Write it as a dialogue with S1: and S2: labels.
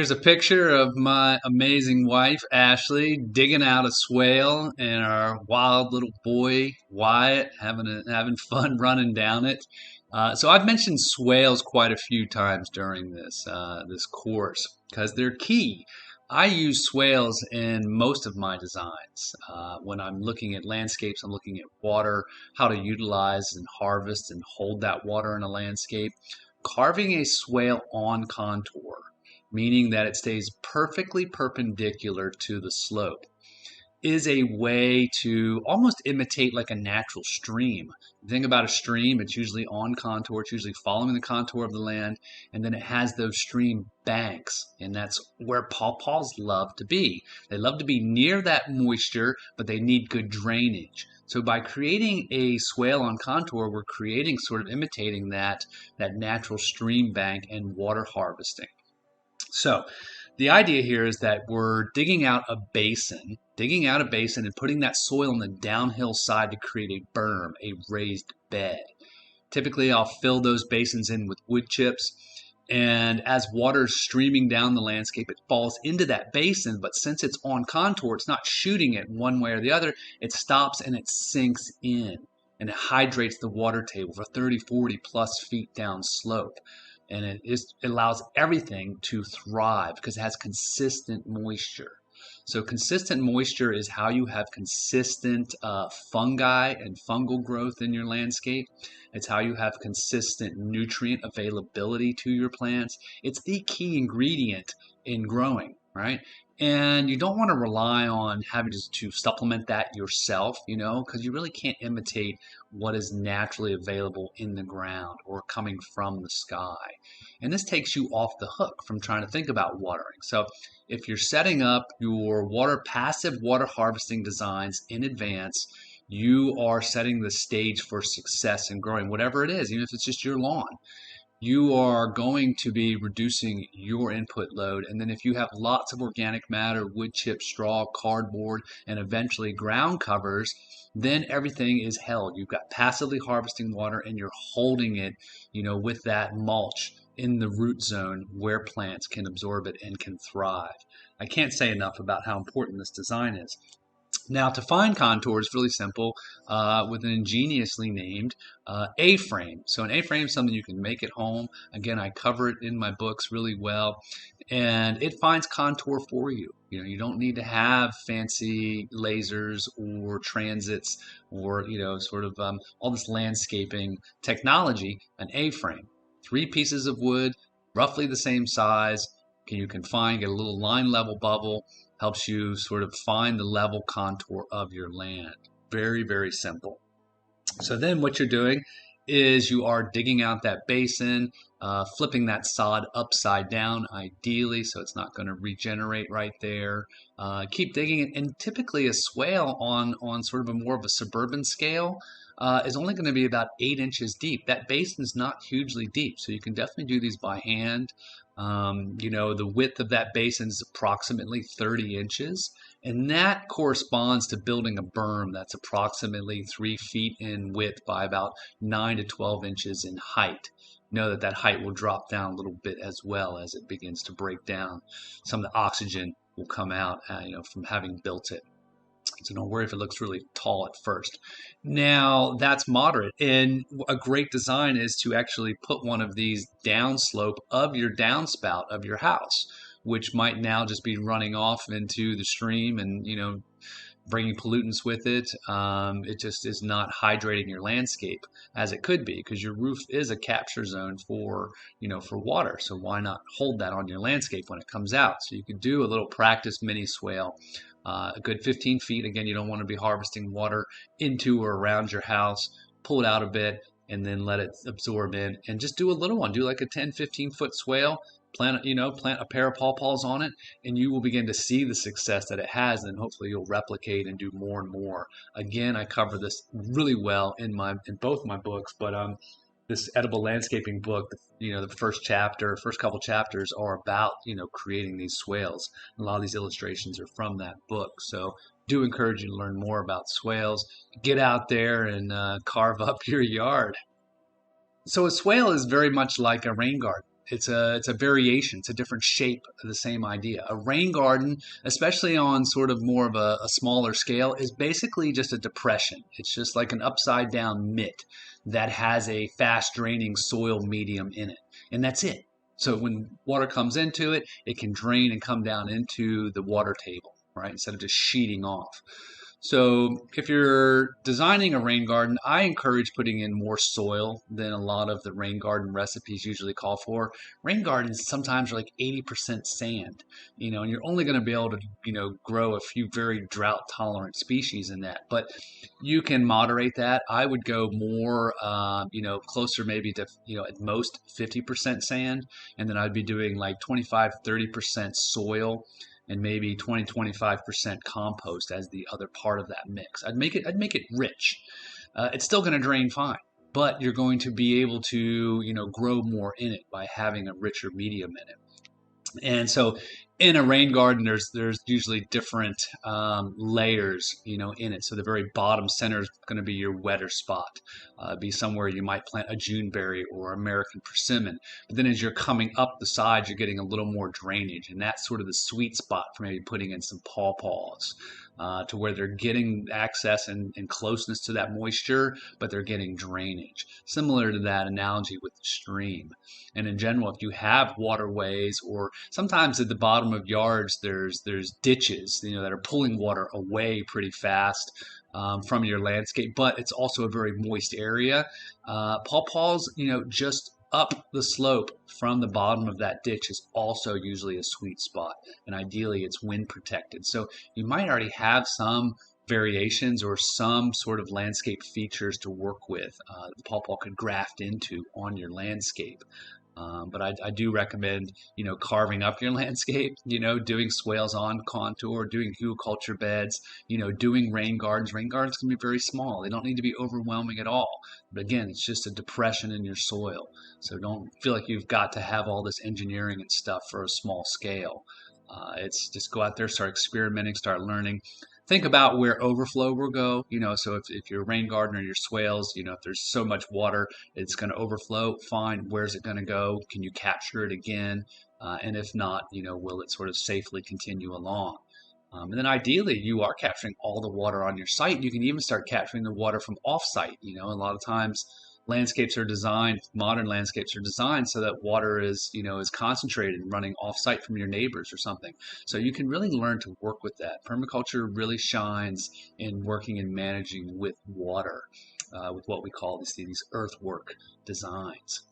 S1: Here's a picture of my amazing wife, Ashley, digging out a swale, and our wild little boy, Wyatt, having fun running down it. So I've mentioned swales quite a few times during this course because they're key. I use swales in most of my designs. When I'm looking at landscapes, I'm looking at water, how to utilize and harvest and hold that water in a landscape. Carving a swale on contour, meaning that it stays perfectly perpendicular to the slope, is a way to almost imitate like a natural stream. The thing about a stream, it's usually on contour, it's usually following the contour of the land, and then it has those stream banks, and that's where pawpaws love to be. They love to be near that moisture, but they need good drainage. So by creating a swale on contour, we're creating sort of imitating that natural stream bank and water harvesting. So the idea here is that we're digging out a basin and putting that soil on the downhill side to create a berm, a raised bed. Typically, I'll fill those basins in with wood chips, and as water is streaming down the landscape, it falls into that basin, but since it's on contour, it's not shooting it one way or the other. It stops and it sinks in, and it hydrates the water table for 30, 40 plus feet down slope. And it allows everything to thrive because it has consistent moisture. So consistent moisture is how you have consistent fungi and fungal growth in your landscape. It's how you have consistent nutrient availability to your plants. It's the key ingredient in growing, right? And you don't want to rely on having to supplement that yourself, because you really can't imitate what is naturally available in the ground or coming from the sky. And this takes you off the hook from trying to think about watering. So if you're setting up your passive water harvesting designs in advance, you are setting the stage for success in growing, whatever it is, even if it's just your lawn. You are going to be reducing your input load. And then if you have lots of organic matter, wood chip, straw, cardboard, and eventually ground covers, then everything is held. You've got passively harvesting water and you're holding it, with that mulch in the root zone where plants can absorb it and can thrive. I can't say enough about how important this design is. Now, to find contours is really simple with an ingeniously named A-frame. So an A-frame is something you can make at home. Again, I cover it in my books really well, and it finds contour for you. You don't need to have fancy lasers or transits or, all this landscaping technology. An A-frame, 3 pieces of wood, roughly the same size. You can get a little line level bubble, helps you sort of find the level contour of your land. Very, very simple. So then what you're doing is you are digging out that basin, flipping that sod upside down ideally so it's not going to regenerate right there. Keep digging it, and typically a swale on sort of a more of a suburban scale is only going to be about 8 inches deep. That basin's not hugely deep, so you can definitely do these by hand. The width of that basin is approximately 30 inches, and that corresponds to building a berm that's approximately 3 feet in width by about 9 to 12 inches in height. Know that height will drop down a little bit as well as it begins to break down. Some of the oxygen will come out, from having built it. So don't worry if it looks really tall at first. Now that's moderate, and a great design is to actually put one of these downslope of your downspout of your house, which might now just be running off into the stream and bringing pollutants with it. It just is not hydrating your landscape as it could be, because your roof is a capture zone for water. So why not hold that on your landscape when it comes out? So you could do a little practice mini swale. A good 15 feet. Again, you don't want to be harvesting water into or around your house. Pull it out a bit and then let it absorb in, and just do a little one. Do like a 10, 15 foot swale. Plant a pair of pawpaws on it, and you will begin to see the success that it has, and hopefully you'll replicate and do more and more. Again, I cover this really well in both my books, but this edible landscaping book, the first couple chapters are about, creating these swales. A lot of these illustrations are from that book. So do encourage you to learn more about swales. Get out there and carve up your yard. So a swale is very much like a rain garden. it's a variation. It's a different shape of the same idea. A rain garden, especially on sort of more of a smaller scale, is basically just a depression. It's just like an upside down mitt that has a fast draining soil medium in it, and that's it. So when water comes into it, it can drain and come down into the water table, right? Instead of just sheeting off. So if you're designing a rain garden, I encourage putting in more soil than a lot of the rain garden recipes usually call for. Rain gardens sometimes are like 80% sand, and you're only going to be able to, grow a few very drought tolerant species in that. But you can moderate that. I would go more, closer maybe to, at most 50% sand. And then I'd be doing like 25, 30% soil and maybe 20-25% compost as the other part of that mix. I'd make it rich. It's still going to drain fine, but you're going to be able to, grow more in it by having a richer medium in it. And so in a rain garden, there's usually different layers, in it. So the very bottom center is going to be your wetter spot. Be somewhere you might plant a Juneberry or American persimmon. But then as you're coming up the sides, you're getting a little more drainage, and that's sort of the sweet spot for maybe putting in some pawpaws. To where they're getting access and closeness to that moisture, but they're getting drainage. Similar to that analogy with the stream. And in general, if you have waterways, or sometimes at the bottom of yards, there's ditches, that are pulling water away pretty fast from your landscape, but it's also a very moist area. Pawpaws, just up the slope from the bottom of that ditch is also usually a sweet spot, and ideally it's wind protected. So you might already have some variations or some sort of landscape features to work with the pawpaw could graft into on your landscape. But I do recommend, carving up your landscape, doing swales on contour, doing hugelkultur beds, doing rain gardens. Rain gardens can be very small. They don't need to be overwhelming at all. But again, it's just a depression in your soil. So don't feel like you've got to have all this engineering and stuff for a small scale. It's just go out there, start experimenting, start learning. Think about where overflow will go. So if you're a rain garden or your swales, if there's so much water, it's going to overflow. Fine. Where's it going to go? Can you capture it again? And if not, will it sort of safely continue along? And then ideally, you are capturing all the water on your site. You can even start capturing the water from off-site. A lot of times modern landscapes are designed so that water is concentrated and running off-site from your neighbors or something. So you can really learn to work with that. Permaculture really shines in working and managing with water, with what we call these earthwork designs.